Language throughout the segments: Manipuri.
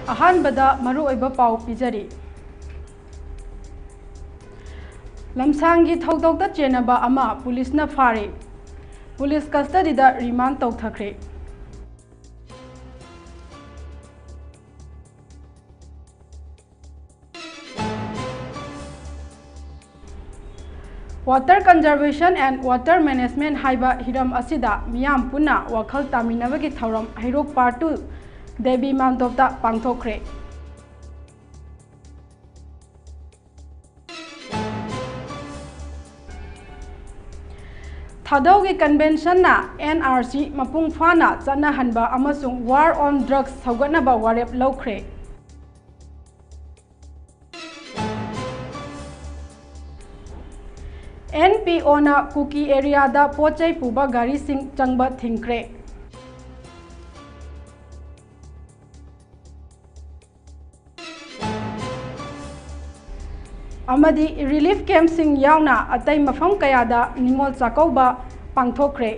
अहानबदा मरुओइबा पाउ पिजरी लमसांगी थौदौदा चेनबा अमा पुलिसना फारे पुलिस कस्टडीदा रिमांड तौथख्रे water conservation and water management हाइबा हिरम असिदा मियाम पुना वखल तामिनबगी थौरम हैरोक पार्ट 2 देवी मानतोपता पांगथोखरे थादौ की कन्वेंशन ना NRC मपुंग फाना चनहनबा अमसुंग वार ऑन ड्रग्स सौगनबा वारेप लौख्रे NPO ना कुकी एरिया दा पोचै पुबा गाड़ी सिंह चंगबा थिंख्रे अमदी रिलीफ कैंप सिंह यावना अतै मफम कयादा निंगोल चाकौबा पांगथोखरे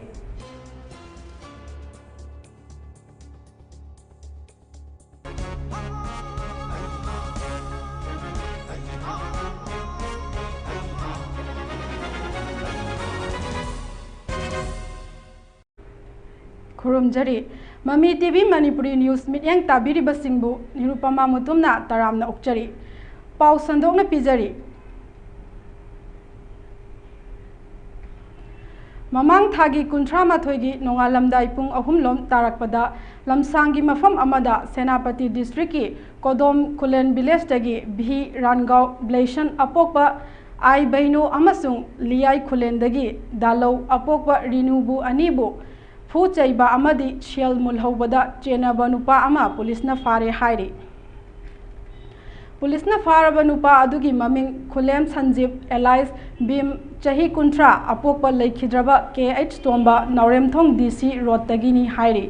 खुरुमजरी ममी टीवी मणिपुरी न्यूज मित्यंग ताबिरिबा सिंहबु निरुपमा मुतुमना तरामना उक्चरी पाउ संदोकना पिजरी ममांग थागी कुंथ्रा माथोगी नोंगालमदाई पुंग अहुमलोम तारकपदा लमसांगी मफम अमदा सेनापति डिस्ट्रिक्ट की कोदोम खुलेन विलेज तगी भी रानगांव ब्लेशन अपोकपा आई बैनो अमसुंग लियाई खुलेन दगी दालौ अपोकपा रिनुबु अनीबु फू चैबा अमदी शेल मुलहौबदा चेनबा नुपा अमा पुलिसना फारे हाइरी पुलिसना फारबा नुपा अदुगी ममिंग खुलेम संजीव एलाइस बीम चही कुंथ्रा अपोकपा लेखिद्रबा KH तोंबा नौरेमथोंग DC रोड तगिनी हाइरी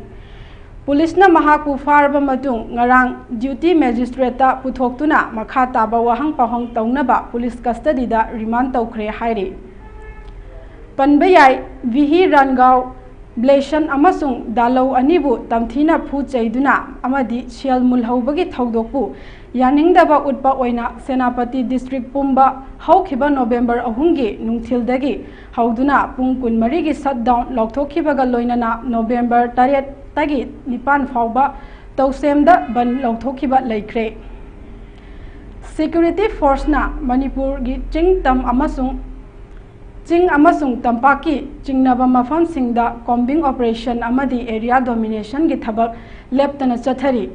पुलिसना महाकु फारबा मतुंग ngarang ड्यूटी मैजिस्ट्रेटा पुथोक्तुना मखा ताबा वहंग पहंग तौनबा पुलिस कस्टडीदा रिमांड तौख्रे हाइरी पनबयाई विहि रानगांव ब्लेशन अमसुंग दालौ अनिबु तमथीना फू चैदुना अमदी शेल मुलहौबगी थौदोकपु यानिंगदबा उटपा ओइना सेनापति डिस्ट्रिक्ट पुंबा हौखिबा नोवेंबर 3 गी नुंगथिलदगी हौदुना पुंग 14 गी शटडाउन लौथोखिबगा लोइनना नोवेंबर 8 तगी 9 फाउबा तौसेमदा बन लौथोखिबा लैख्रे सिक्योरिटी फोर्सना मणिपुर गी चिंगतम अमसुंग तंपाकी चिंगनबा मफम सिंगदा कॉम्बिंग ऑपरेशन अमदी एरिया डोमिनेशन की थबक लेप्तना चथरी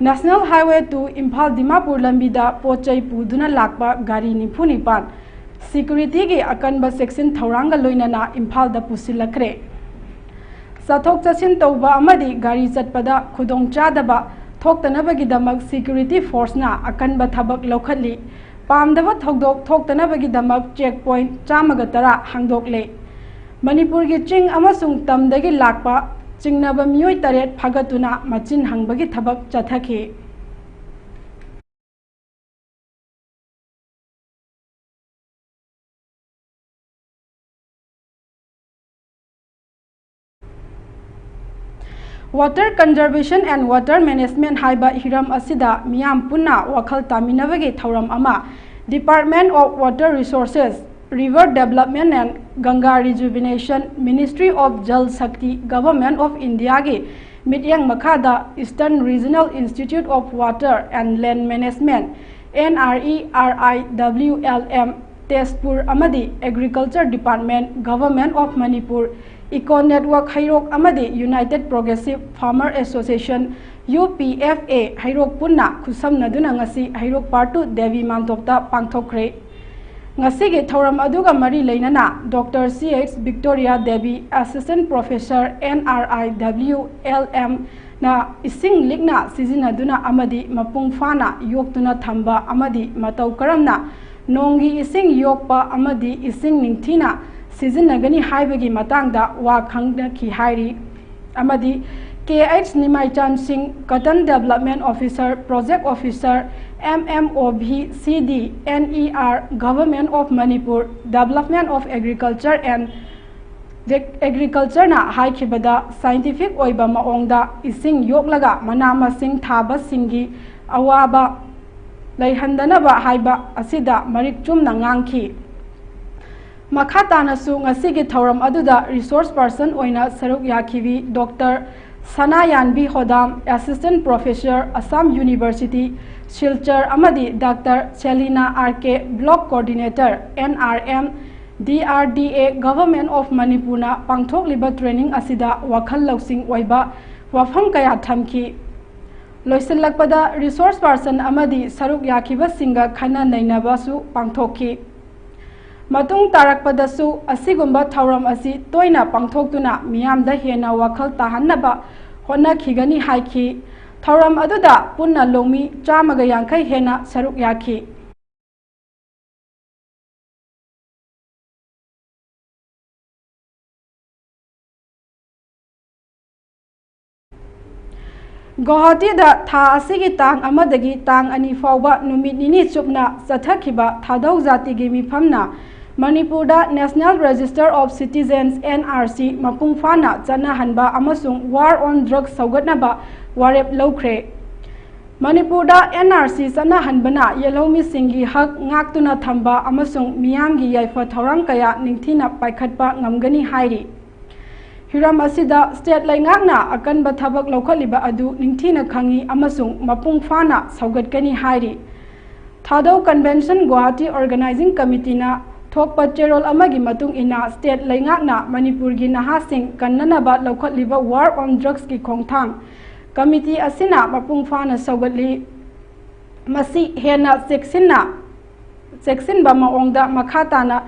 नेशनल हाईवे 2 इम्फाल दिमापुर लंबीदा पोचै पुदुना लाकबा गाड़ी 94 सिक्योरिटी की अकनबा सेक्शन थौरांगा लोइनना इम्फाल दा पुसिलखरे चथोक चसिन तौबा अमदी गाड़ी चटपदा खुदोंग चादबा थोक्तनबगिदमक सिक्योरिटी फोर्सना अकनबा थबक लौखली पामदबा थौदोक थोक्तनबगिदमक चेक पॉइंट 110 हांदोकले मणिपुर की चिंग अमसुंग तमदगी लाकपा चिंगनबा मियोय 8 फागतुना मचिन हंगबगी थबक चथखि water conservation and water management हाइबा हिरम असिदा मियाम पुन्ना वखल तामिनबगी थौरम अमा department of water resources river development and Ganga rejuvenation ministry of Jal Shakti government of India की मित्यंग मखादा eastern regional institute of water and land management NIRUPAMA Tezpur अमदी agriculture department government of Manipur eco network हैरोक अमदी united progressive farmer association UPFA हैरोक पुन्ना खुसमनदुना ngasi हैरोक पार्ट 2 देवी मानतोपता पांगथोखरे ngasi ge थौरम अदुगा मरी लेनना doctor CH Victoria Devi assistant professor NRIWLM ना इसिंग लिगना सिजिनदुना अमदी मपुंग फाना योक्तुना थंबा अमदी मतौ करमना नोंगी इसिंग योकपा अमदी इसिंग निंगथीना सिजिनगनी हाइबगी मतंगदा वा खंगनखि हाइरी अमदी KH Nimaichan Singh cotton development officer project officer MMOB CD NER government of Manipur development of agriculture and agriculture ना हाइखिबदा साइंटिफिक ओइबा माओंगदा इसिंग योगलगा मना मसिंग थाबा सिंगी अवाबा लैहंदनबा हाइबा असिदा मरिक चुमना ngangi मखा तानसु ngasi थौरम अदुदा रिसोर्स पर्सन ओइना सरुक याखिबी doctor Sana Yanbi Hodam assistant professor Assam university Silchar अमदी doctor Selina RK block coordinator NRM DRDA government of मणिपुरना पांगथोकलिबा ट्रेनिंग असिदा वखल लौसिंग ओइबा वफम कया थमकी लोइसलकपदा रिसोर्स पर्सन अमदी सरुक याखिबा सिंगा खना नैनाबासु पांगथोकी मतुंग तारकपदसु असिगुंबा थौरम असि तोइना पांगथोक्तुना मियामदा हेना वखल ताहन्नबा होनाखिगनी हाइखि थौरम अदुदा पुन्ना लोमी 150 हेना सरुक याखि गुवाहाटी था असिगी तांग अमदगी तांग अनि फाउबा नुमित निनी चुपना चथखिबा थादौ जातिगी मिफमना मणिपुरदा national register of citizens NRC मपुंग फाना चनाहनबा अमसुंग वार ऑन ड्रग्स सौगतनबा वारेप लौख्रे मणिपुरदा NRC चनाहनबना येलौमी सिंगी हक ngakतुना थंबा अमसुंग मियामगी याइफा थौरंग कया निंगथिना पाइखटपा ngamgani हाइरी हिरम असिदा स्टेट लैंगाकना अकनबा थबक लौखलिबा अदु निंगथिना खंगी अमसुंग मपुंग फाना सौगतकनी हाइरी थादौ कन्वेंशन गुवाहाटी ऑर्गेनाइजिंग कमिटीना थोकपा चेरोल अमगी मतुंग इना स्टेट लैंगाकना मणिपुरगी नहासिंग कन्ननबा लौखलिबा वार ऑन ड्रग्स की खोंगथांग कमिटी असिना मपुंग फाना सौगतली मसी हेना चेक्सिनबा माओंगदा मखाताना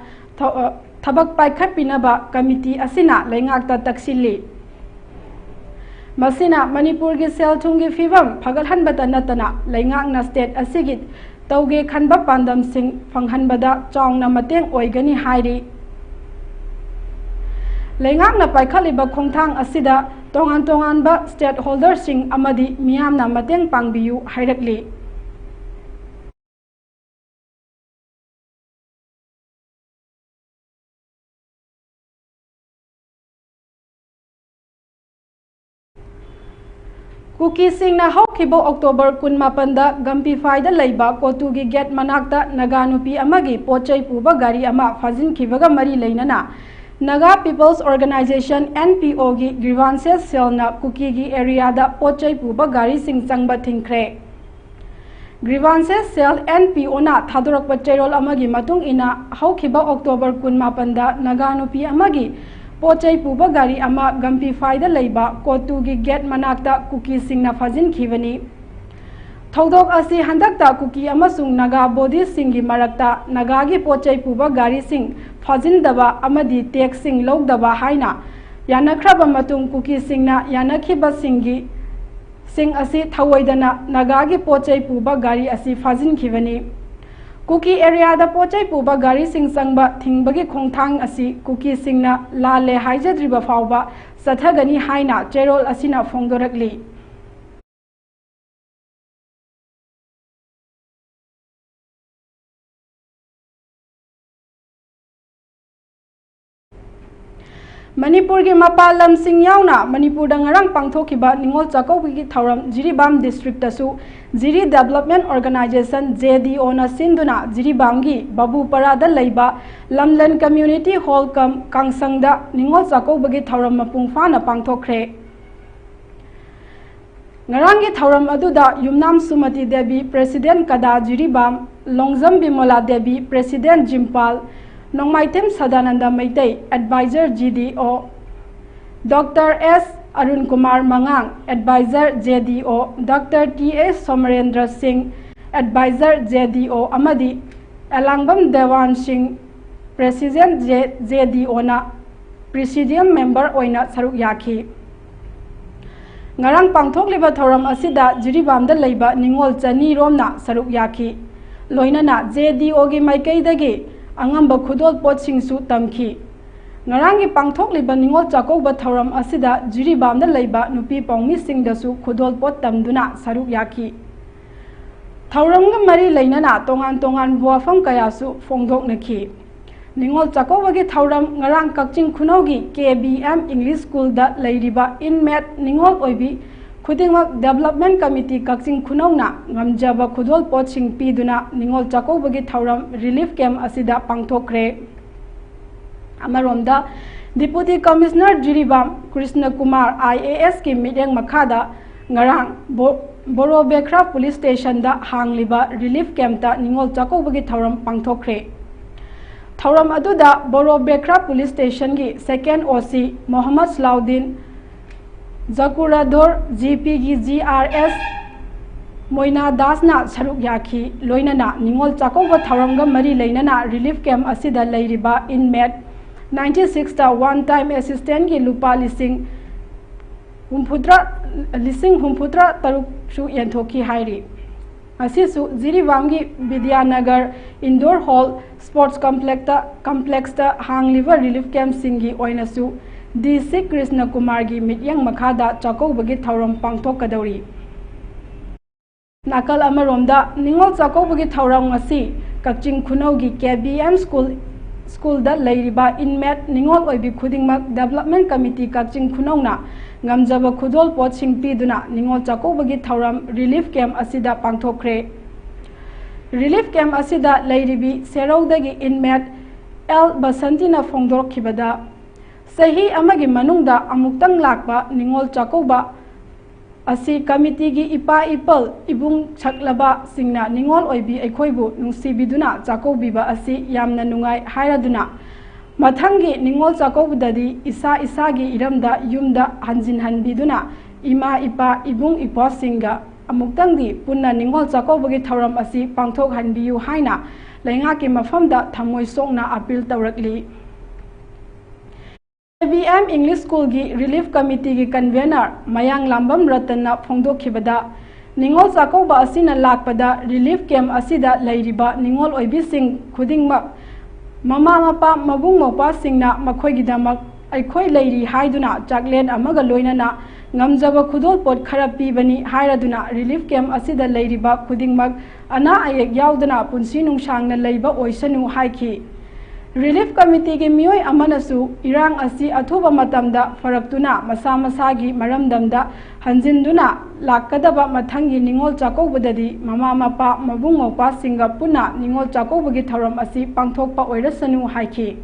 थबक पाइखटपिनबा कमिटी असिना लैंगाकता तक्सिली मसिना मणिपुरगी सेलथुंगी फिवम फगलहनबता नतना लैंगाकना स्टेट असिगी तौगे खनबा पांदम सिंह फंगहनबदा चाउंगना मतेंग ओइगनी हाइरी लैंगाकना पाइखलिबा खोंगथांग असिदा तोंगान तोंगानबा स्टेट होल्डर सिंह अमदी मियामना मतेंग पांगबियु हाइरकली कुकी सिंगना हौखिबो अक्टोबर 18 गंपीफाइदा लैबा कोतुगी गेट मनाक्ता नगा नुपी अमगी पोचै पुबा गाड़ी अमा फाजिनखिबगा मरी लैनना नगा पीपल्स ऑर्गेनाइजेशन NPO गी ग्रीवांसेस सेलना कुकी गी एरियादा पोचै पुबा गाड़ी सिंग चंगबा थिंख्रे ग्रीवांसेस सेल NPO ना थादोरकपा चेरोल अमगी मतुंग इना हौखिबा अक्टोबर 18 नगा नुपी अमगी पोचै पुबा गाड़ी अमा गंपीफाइदा लैबा कोतुगी गेट मनाक्ता कुकी सिंगना फाजिनखिबनी थौदोक असी हंदकता कुकी अमसुंग नगा बोडी सिंगी मरक्ता नगागी पोचै पुबा गाड़ी सिंग फाजिनदबा अमदी टैक्स सिंग लौदबा हाइना यानख्रबा मतुंग कुकी सिंगना यानखिबा सिंग असी थवैदना नगागी पोचै पुबा गाड़ी असी फाजिनखिबनी कुकी एरिया दा पोचै पुबा गाड़ी सिंग संगबा थिंगबगी खोंगथांग असी कुकी सिंगना लाले हाइजद्रिबा फावबा सथगनी हाइना चेरोल असिना फोंदोरकली मणिपुर की मपाल लमसिंग यावना मणिपुर नरंग पांगथोखिबा निंगोल चकौबी थौरम Jiribam district Jiri development organisation JDO ना सिंधुना जिरीबाम की बाबूपरादा लैबा लमलन कम्युनिटी हॉल कम कांगसंगदा निंगोल चकौबी थौरम मपुंग फाना पांगथोखरे नरंगी थौरम अदुदा युमनाम सुमति देवी प्रेसिडेंट कदा जिरीबाम लोंगजम बिमोला देवी प्रेसिडेंट जिम्पाल Nongmaithem Sadanand Meitei adviser GDO doctor S Arun Kumar Mangang adviser JDO doctor TS Somrendra Singh adviser JDO अमदी एलांगबम देवान सिंह प्रेसिडेंट JDO ना प्रेसिडियम मेंबर ओइना सरुक याखी ngarang pangthokliba thoram asida jiribamda leiba ningol chani romna saruk yaki loinana JDO gi maikaidagi angamba khudol potsing su tamki ngarangi pangthokliba ningol chakouba thoram asida jiribamda leiba nupi pongmi singdasu khudol pot tamduna saruk yaki thoramga mari leinana tongan tongan buafam kayasu fongdok nakhi Ningol Chakouba gi thauram ngarang Kakching Khunau gi KBM English School da leiriba inmate Ningol oibi khudingmak Development Committee Kakching Khunau na ngamjaba khudol potsing piduna Ningol Chakouba gi thauram relief camp asida pangthokre. Amaromda Deputy Commissioner Jiribam Krishna Kumar IAS ki mideng makhada ngarang Borobekra Police Station da hangliba relief camp ta Ningol Chakouba gi thauram pangthokre. Thauram aduda Borobekra Police Station gi second OC Mohammad Salaudin Zakurador GP gi GRS Moina Dasna saruk yaki loinana Ningol Chakouba thauramga mari leinana relief camp asida leiriba inmate 96 ta one time assistant gi lupa lising humputra taruk su yenthoki hairi asisu Jiribamgi Vidyanagar Indoor Hall Sports Complex ta hangliva relief camp singi oinasu DC Krishna Kumar gi mityang makhada Chakouba gi thauram pangthokadauri. Nakal amaromda Ningol Chakouba gi thauram ngasi Kakching Khunau gi KBM School da leiriba inmate Ningol oibi khudingmak Development Committee Kakching Khunau na ngamjaba khudol potsing piduna Ningol Chakouba gi thauram relief camp asida pangthokre. Relief camp asida leiribi Seraudagi inmate L Basantina Fongdorkhibada Sahi amagi manungda amuktang lakba Ningol Chakouba asi committee gi ipa ipal ibung chaklaba singna Ningol oibi aikhoibu nungsibiduna Chakoubiba asi yamna nungai hairaduna mathangi Ningol Chakoubadadi isa gi iramda yumda hanjin hanbiduna ima ipa ibung ipo singa amuktangdi punna Ningol Chakouba gi thauram asi pangthok hanbiyu haina lainga ki mafamda thamoi sokna appeal tawrakli. KBM English School gi Relief Committee gi convener Mayang Lambam Ratana Phongdokhibada Ningol Chakouba asina lakpada relief camp asida leiriba Ningol oibi sing khudingmak mama mapa mabung mopa singna makhoi gidamak aikhoi leiri haiduna chaklen amaga loinana ngamjaba khudol pot khara pibani hairaduna relief camp asida leiriba khudingmak ana ayek yaudana punsi nungsangna leiba oisanu haiki. Relief Committee gi mioi amanasu irang asi athuba matamda faraktuna masa masagi maramdamda hanjinduna lakkadaba mathangi Ningol Chakoubadadi mama mapa mabung mopa singa puna Ningol Chakouba gi thauram asi pangthokpa oirasanu haiki.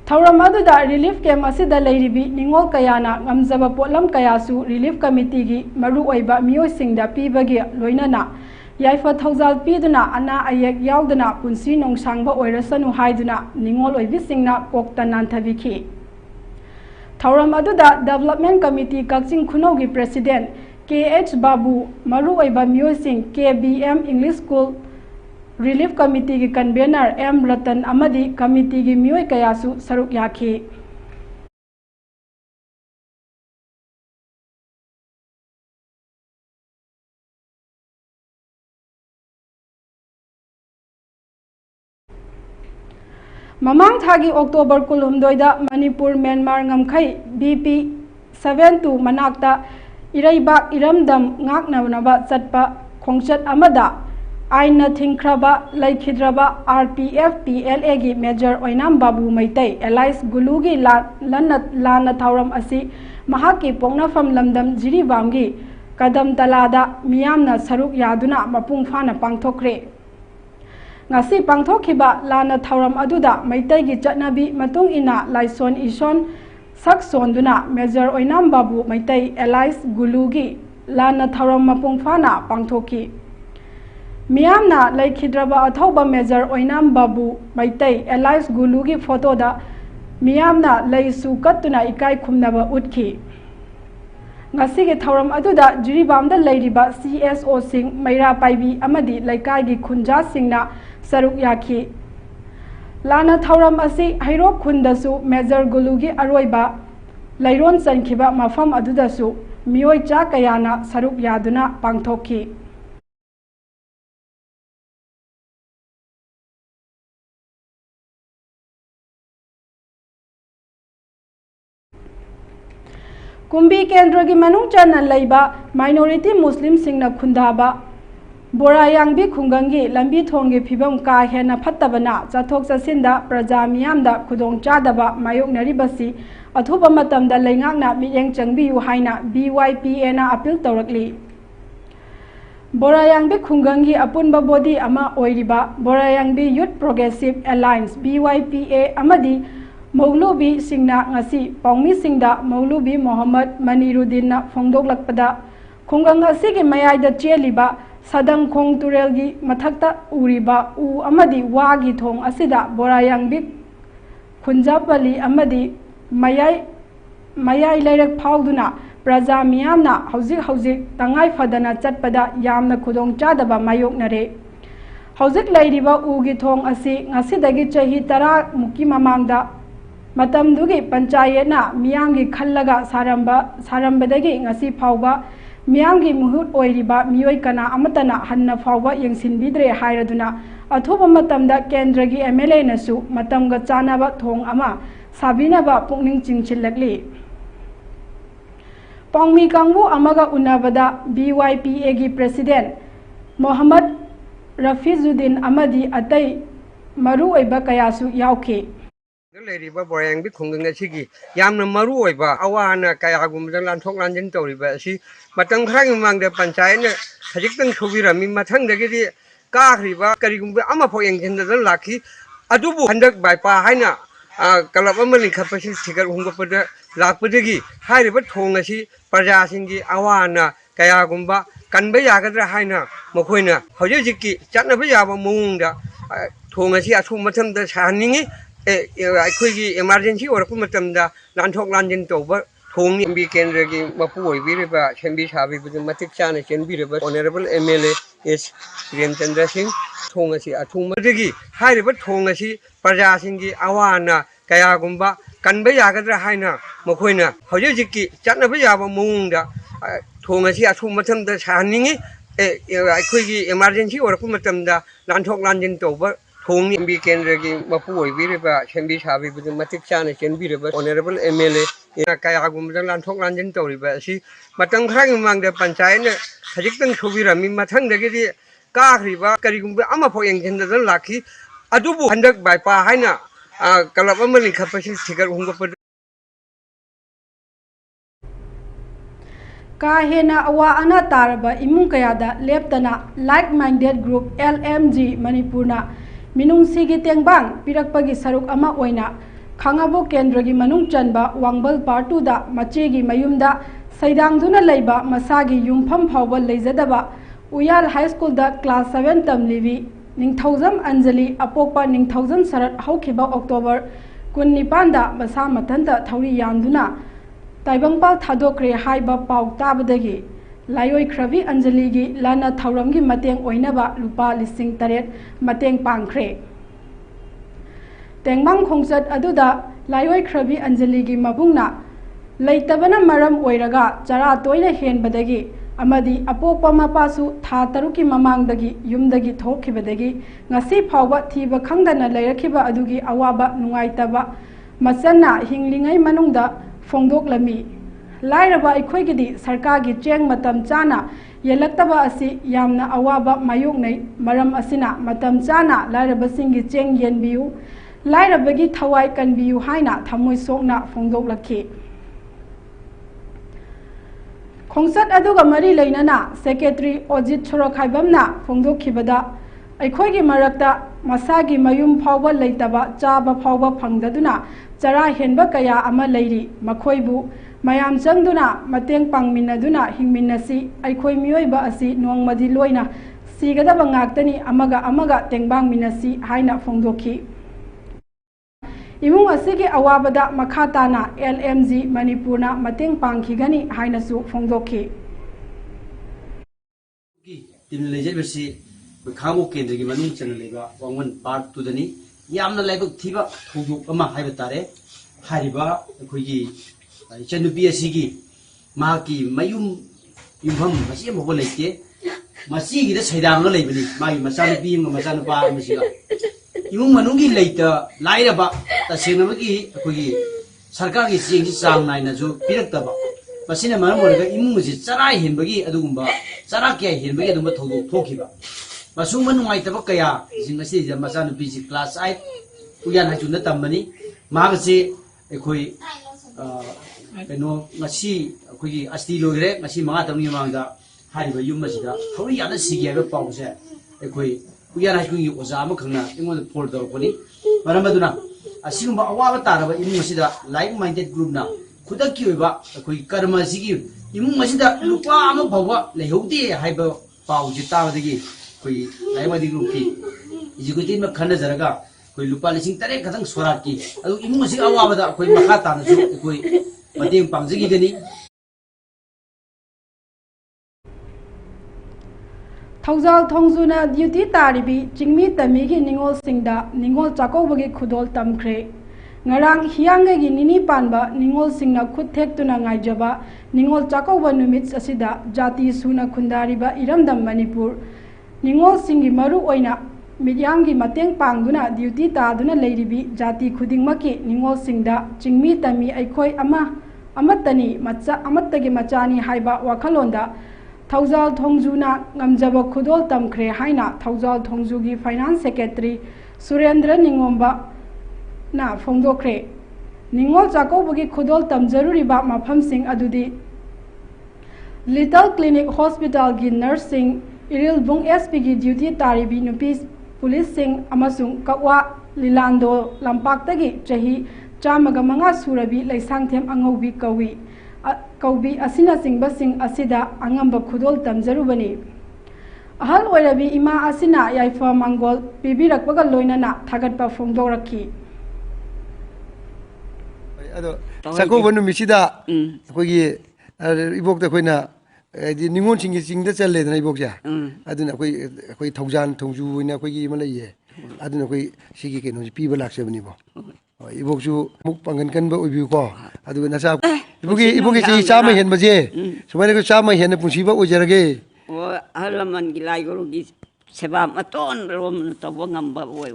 Thauram aduda relief camp asida leiribi Ningol kayana ngamjaba potlam kayasu Relief Committee gi maru oiba mioi singda pibagi loinana Yaifa Thaujal piduna ana ayek yaudana punsi nongsangba oirasanu haiduna Ningol oibi singna kokta nanthabiki. Thauram aduda Development Committee Kakching Khunau gi President KH Babu maru oiba mioi sing KBM English School Relief Committee gi convener M Ratan amadi committee gi mioi kayasu saruk yaki. Mamang thagi October kulhumdoida Manipur Myanmar ngamkhai BP 72 manakta iraibak iramdam ngaknabnaba chatpa khongchat amada aina thingkraba laikhidraba RPF PLA gi Major Oinam Babu Maitai Elias Gulugi lana thauram asi mahaki pongnafam lamdam Jiribamgi kadam talada miyamna saruk yaduna mapung phana pangthokre. Ngasi pangthokhiba lana thauram aduda maitai gi chatnabi matung ina laison ison saksonduna Major Oinam Babu Maitai Elias Gulugi lana thauram mapung phana pangthokhi. Miyamna laikhidraba athauba Major Oinam Babu Maitai Elias Gulugi photo da miyamna laisu katuna ikai khumnaba utkhi. Ngasi gi thauram aduda Jiribamda leiriba CSO sing Maira Paibi amadi laikai gi khunja singna saruk yaki. Lana thauram asi hairok khundasu Major Gulugi aroiba lairon chankhiba mafam adudasu mioi cha kayana saruk yaduna pangthokhi. Kumbi Kendra gi manung chana laiba minority Muslim singna khundaba बोरायांबी खुंगंगी लंबी थोंगी फिबम का हेना फत्तबना चथोक चसिंदा प्रजा मियामदा खुदोंग चादबा मायोकनरिबसी अथुबा मतमदा लेंगाकना मियेंग चंगबियु हाइना BYPA ना अपील तौरकली बोरायांबी खुंगंगी अपुनबा बॉडी अमा ओइरिबा Borayangbi youth progressive alliance BYPA अमदी मौलूबी सिंगना ngasi पाउमी सिंगदा मौलूबी मोहम्मद मनीरुद्दीन फोंदोकलकपदा खुंगंग असिगी मयाइदा चेलिबा सदंग खोंग तुरेलगी मथक्ता उरिबा उ अमदी वागी थोंग असिदा बोरायांबी खुंजापली अमदी मयाई लेरक फाउदुना प्रजा मियामना हौजिक तंगाई फदना चटपदा यामना खुदोंग चादबा मायोकनरे हौजिक लैरिबा उगी थोंग असि ngasiदगी चही 10 मुकी ममांगदा मतमदुगी पंचायतना मियामगी खल्लगा सारंबदगी ngasi फाउबा मियामगी मुहुत ओइरिबा मियोय कना अमतना हन्ना फाउबा यंगसिनबिद्रे हायरदुना अथोबा मतमदा केंद्रगी MLA नसु मतमगा चानाबा थोंग अमा साबिनाबा पुकनिंग चिंगचिलकली पांगमी कांगबू अमगा उन्नबदा BYPA की प्रेसिडेंट मोहम्मद रफीजुद्दीन अमदी अतई मरु ओइबा कयासु याउखे लेरिबा बोरायांबी खुंगंग असिगी यामना मरु ओइबा अवाना कयागुमदा लानथोक लानजिन तौरिबा असि मतम खरांग मांगदा पंचायतना खजिक्तंग थोबिरमी मथंगदगी काखरिबा करिगुमबा अमा फो यंगजिनदा लाखी अदुबु हंदक बाइपा हाइना कलब अमा लिंखपसि थिगर हुंगपदा लाकपदगी हाइरिबा थोंग असि प्रजासिंगी अवाना कयागुमबा कनबा यागद्रा हाइना मखोइना हौजिकि चटनबा याबा मौंगदा थोंग असि अथु मथमदा साहनिंगी अखोइगी इमरजेंसी ओरकु मतमदा लानथोक लानजिन तौबा थोंगनि एमबी केंद्रगी मपु ओइबिरिबा सेंबी साबिबदु मतिक चाना चेनबिरिबा honourable MLA S Premchandra Singh थोंग असि अथुमदगी हाइरिबा थोंग असि प्रजासिंगी अवाना कयागुमबा कनबा यागद्रा हाइना मखोइना हौजिकि चटनबा याबा मौंगदा थोंग असि अथु मथमदा साहनिंगी अखोइगी इमरजेंसी ओरकु मतमदा लानथोक लानजिन तौबा थोंगनि एमबी केंद्रगी मपु ओइबिरिबा सेंबी साबिबदु मतिक चाना चेनबिरिबा ऑनरेबल MLA कयागुमदा लानथोक लानजिन तौरिबा असि मतम खरांग मांगदा पंचायतना खजिक्तंग थोबिरमी मथंगदगी काखरिबा करिगुमबा अमा फो यंगजिनदा लाखी अदुबु हंदक बाइपा हाइना कलब अमा लिंखपसि थिगर हुंगपदा का हेना अवा अना तारबा इमुंग कयादा लेप्तना लाइक माइंडेड ग्रुप LMG मणिपुरना मिनुंगसीगी तेंगबांग पिरकपगी सरुक अमा ओइना खांगाबो केंद्रगी मनुंग चनबा वांगबल पार्टूदा मचेगी मयुमदा सैदांगदुना लैबा मसागी युमफम फावबा लैजदबा उयाल हाई स्कूल दा क्लास 7 तमलिबी निंगथौजम अंजलि अपोकपा निंगथौजम शरद हौखिबा अक्टोबर 19 दा मसा मथंता थौरी यामदुना ताइबंगपाल थादोक्रे हाइबा पाउ ताबदगी लायोई ख्रबी अंजलि की लाना थौरम की मतेंग ओइनबा रुपा 8,000 मतेंग पांखरे तेंगबांग खोंचत अदुदा लायोई ख्रबी अंजलि की मबुंगना लैतबना मरम ओइरगा चरा तोइना हेनबदगी अमदी अपोकपा मपासु था 3 की ममांगदगी युमदगी थोखिबदगी ngasi फावबा थीबा खंगदना लैरखिबा अदुगी अवाबा नुंगाइतबा मचन्ना हिंगलिंगै मनुंगदा फोंदोकलमी लाइरबा अखोइगिदी सरकार की चेंग मतम चाना येलक्तबा असि यामना अवाबा मायोकनै मरम असिना मतम चाना लाइरबसिंगी चेंग येनबियु लाइरबगी थवाई कनबियु हाइना थमोइ सोकना फोंदोकलखि खोंचत अदुगा मरी लैनना सेक्रेटरी अजित सोरखाइबमना फोंदोखिबदा अखोइगी मरक्ता मसागी मयुम फावबा लैतबा चाबा फावबा फंगदुना चरा हेनबा कया अमा लैरी मखोइबु मयाम चंगदुना मतेंग पांगमिनदुना हिंगमिनसी अखोइ मियोइबा असि नोंगमदि लोइना सिगदबा ngaktani amaga tengbang minasi haina फोंदोखि इमुंग असिगी अवाबदा मखाताना LMG मणिपुरना मतेंग पांखिगनी हाइनसु फोंदोखि टीम लेजेबसी खामो केंद्र की मनुंग चन लेबा वांगवन पार्ट टूदनी यामना लाइबक थिबा थौदोक अमा हाइबा तारे हारिबा अखोइगी चनुपी असिगी माकी मयुम युमभम मसी मबो लेते मसीगी द सैदांग लेबनी मागी मचानुपी म मचानुपा मसिगा इमुंग मनुंगी लेता लाइरबा तसेनमगी अखोइगी सरकार की चेंग चांग नाइना जो पिरक्तबा पसीना मरम ओरगा इमुंग से चरा हेनबगी अदुगुंबा चरा क्या हेनबगी अदुंबा थौदोक थोखिबा मसुंग मन नुंगाइतबा कया जिंग असि ज मचा नुपी जी क्लास 8 पुयान हाजुन तमबनी मागसे एखोई कनो ngasi अखोई अस्ति लोगरे ngasi मंगा तमनि मांगदा हारिबा युम मसिदा थोरि याना सिगियाबा पाउसे एखोई पुयान हाजुन यु ओजा अमा खंगना इंगोन फोर दरपनी मरम अदुना असिगुंबा अवाबा तारबा इमुंग मसिदा लाइक माइंडेड ग्रुप ना खुदक की होइबा अखोई कर्म सिगी इमुंग मसिदा लुपा अमा फावबा लेहौदे हाइबा पाउजे ताबदगी कोई लाइमदी ग्रुप की एग्जीक्यूटिव में खन जरगा कोई लुपा लिसिंग तरे खतंग सोरा की अदु इमुंग मसि अवाबदा कोई मखा तानसु कोई मतेंग पांगजगी गनी थौजाल थोंजुना ड्यूटी तारिबी चिंगमी तमीगी निंगोल सिंगदा निंगोल चाकौबगी खुदोल तमख्रे ngarang hiangegi nini panba ningol singna khuthek-tuna ngaijaba ningol chakouba numit asida jati suna khundariba iramdam manipur ningol singi maru oina midyamgi mateng pangduna duty taduna leiribi jati khudingmaki ningol singda chingmi tami aikhoi amatani macha amattagi machani haiba wakhalonda Thawjal Thongjuna ngamjaba khudol tamkhre haina Thawjal Thongjugi finance secretary Surendra Ningomba na phongdokre Ningol Chakoubugi khudol tamjaruriba mafam sing adudi Little Clinic Hospital gi nursing Iril Bung SP gi duty taribi nupi police sing amasung kakwa Lilando Lampaktagi chahi chamaga manga surabi laisangthem angaubi kawi Kaubi asina singbasing asida angamba khudol tamjarubani ahal oirabi ima asina yaifa mangol pibirakpaga loinana thagatpa phongdorakhi ado Chakouba numisida akogi ibokta koina ningon singi singda challe dana ibokja aduna koi Thawjan Thongju ina akogi malaye aduna koi sigi keno piba laksabani bo ibokju muk pangan kan ba oibi ko adu nasa ibugi si chama hen baje sumai ko chama hen punsi ba ojarage o halaman gilai guru gi seba maton rom to ngam ba oi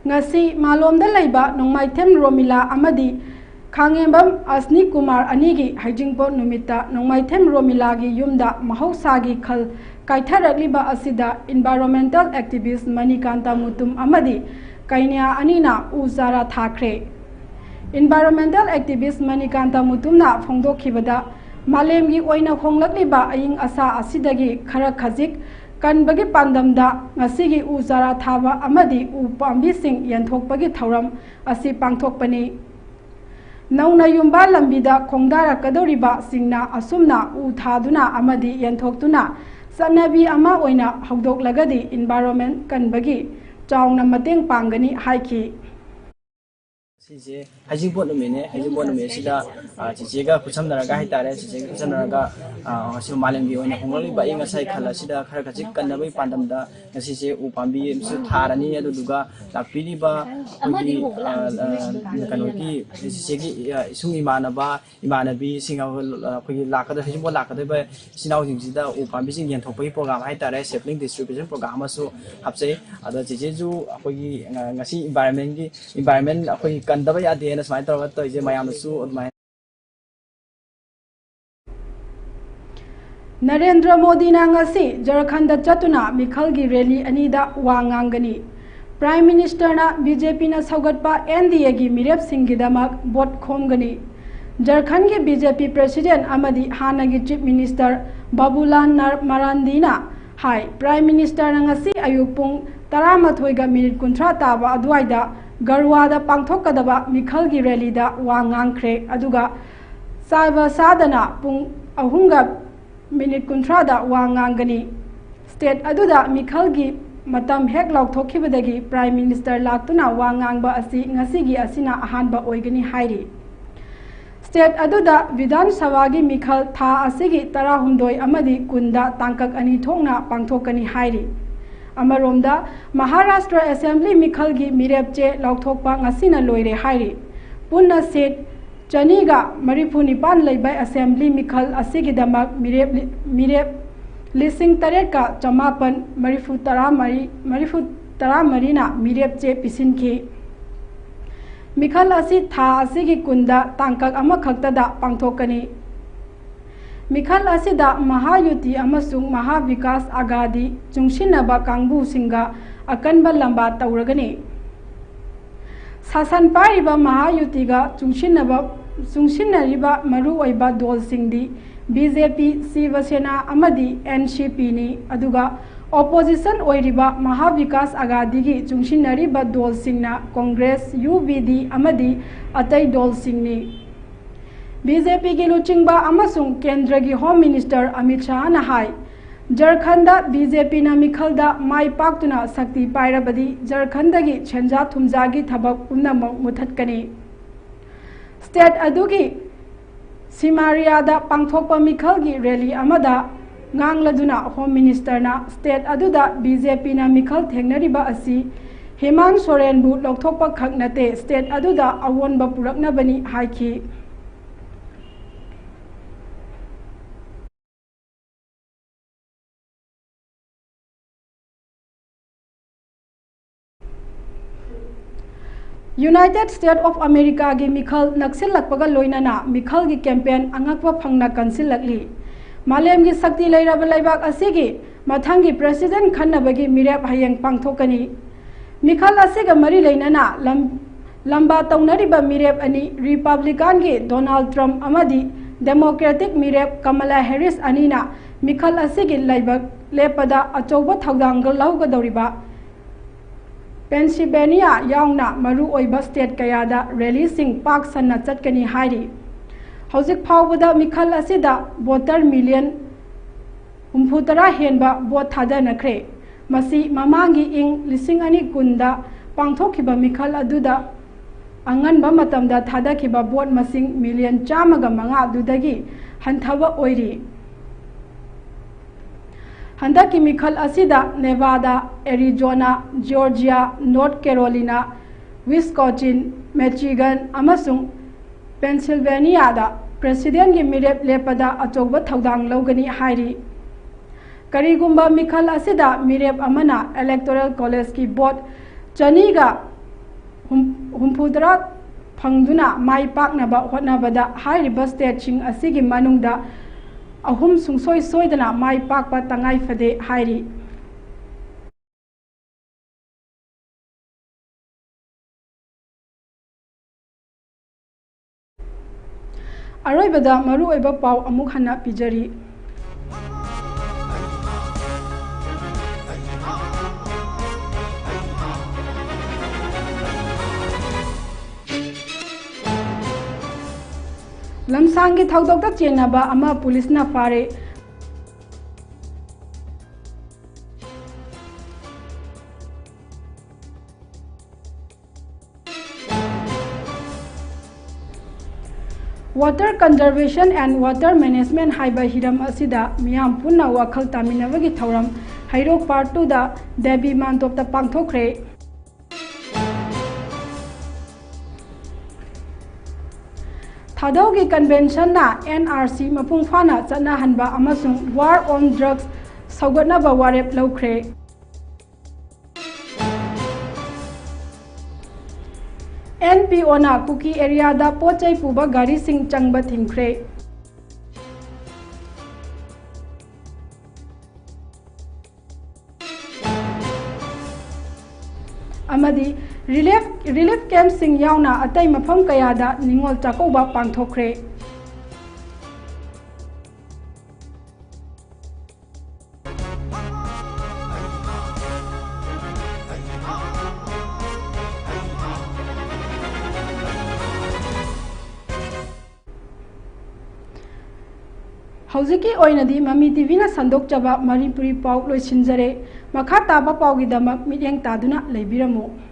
ngasi malomda laiba nongmaithem romila amadi khangembam asni kumar anigi haijingpo numita nongmaithem romila gi yumda mahausagi khal kaitharakliba asida environmental activist manikanta mutum amadi kainya anina uzara thakre environmental activist manikanta mutumna phongdokhibada malemgi oina khonglakliba aying asa asidagi khara khajik kanbagi pandamda ngasigi uzara thaba amadi u pambi sing yanthokpagi thauram asi pangthokpani nauna yumba lambida khongdara kadoriba singna asumna u thaduna amadi yanthokhtuna sanabi ama oina hogdoklagadi environment kanbagi chauna mateng pangani haiki सिजे हाइजिंग बोर्ड में हाइजिंग बोर्ड में सिदा चिचेगा खुसमनरगा हाइतारे चिचेगा खुसमनरगा सिम मालेंगी ओइना होंगलि बाइ ngasai khala sida khara khajik kannabai pandamda ngasi se upambi su tharani aduduga lakpini ba ogi kanoki sigi isung imanabi singa khogi lakada haijing board lakada ba sinau jing sida upambi sing yen thokpai program haitare sapling distribution program asu hapse ada chicheju khogi ngasi environment khogi Kandaba ya DNA smai tawat to je mayam su odmai Narendra Modi na ngasi Jharkhand chatuna mikhalgi rally anida wangangani Prime Minister na BJP na saugatpa NDA gi mirep singgidamak bot khomgani Jharkhand gi BJP President amadi hanagi Chief Minister Babulal Marandi na hai Prime Minister na ngasi ayupung 12 ga minute kunthra taba adwaida Garwada pangthokadaba mikhalgi rally da wangangkhre aduga saiba sadana pung ahunga minute kunthra da wangangani state aduda mikhalgi matam hek laukthokibadagi Prime Minister laktuna wangangba asi ngasigi asina ahanba oigani hairi state aduda Vidhan Sabha gi mikhal tha asigi 12 amadi kunda tangkak ani thongna pangthokani hairi Amaromda Maharashtra Assembly Mikhalgi Mirepche Laukthokpa ngasina loire hairi punna set chaniga marifunipan leibai Assembly Mikhal asigidamak mirep lising tareka chamapan marifu taramari na mirepche pisinki Mikhal asi tha asigi kunda tangkak amakhaktada pangthokani. Mikhal asida Mahayuti amasung Mahavikas Agadi chungsinaba kangbu singa akanba lamba tauragani. Sasan pariba Mahayutiga chungsinariba maru oiba dol singdi BJP, Shiva Sena amadi NCP ni aduga opposition oiriba Mahavikas Agadigi chungsinariba dol singna Congress, UBD amadi atai dol singni. BJP ki luchingba amasung Kendra ki Home Minister Amit Shah na hai Jharkhanda BJP na Mikhalda mai paktuna sakti pairabadi Jharkhandagi chenja thumjagi thabak pumnamak muthatkani. State adugi Simariada pangthokpa Mikhalgi rally amada ngangladuna Home Minister na state aduda BJP na Mikhal thengnariba asi Hemant Soren bu lokthokpa khaknate state aduda awonba puraknabani haiki. United States of America gi Mikhal naksil lakpaga loinana Mikhal gi campaign angakwa phangna kansil lakli malem gi sakti leiraba laibak asigi mathangi president khannabagi mirep hayeng pangthokani Mikhal asiga mari leinana lamba taunariba mirep ani Republican gi Donald Trump amadi Democratic mirep Kamala Harris anina Mikhal asigi laibak lepada achoba thawdangal laugadoriba Pennsylvania yauna maru oiba state kayada rally sing park sanna chatkani hairi hojik phawbada Mikhal asida voter million 63 henba vote thadanakhre masi mamangi ing lising ani kunda pangthokhiba Mikhal aduda anganba matamda thadakhiba vote masing million chamaga manga adudagi hanthaba oiri Handaki Mikhal asida Nevada, Arizona, Georgia, North Carolina, Wisconsin, Michigan, amasung Pennsylvania da President gi mirep lepada achoba thaudang logani hairi. Karigumba Mikhal asida mirep amana Electoral College ki vote chaniga humpudra phangduna mai paknaba hotnabada hairiba state ching asigi manungda ahum sungsoi soidana mai pakpa tangai fade hairi aroibada maru oiba pau amuk hana pijari lamsangi thaudokta chenaba ama police na fare water conservation and water management haiba hiram asida miyam punna wakhal taminabagi thauram hairok part 2 da debi mantopta pangthokre Thadou ki convention na NRC mapung fana chana hanba amasung war on drugs saugatna ba warep laukhre NPO na kuki area da pochai puba gari sing changba thingkhre amadi relief camp sing yauna atai mafam kayada Ningol Chakouba pangthokre Haujiki oinadi Mami TV na sandok chaba Maripuri pau loisinjare makha taba pau gi damak midyang taduna leibiramo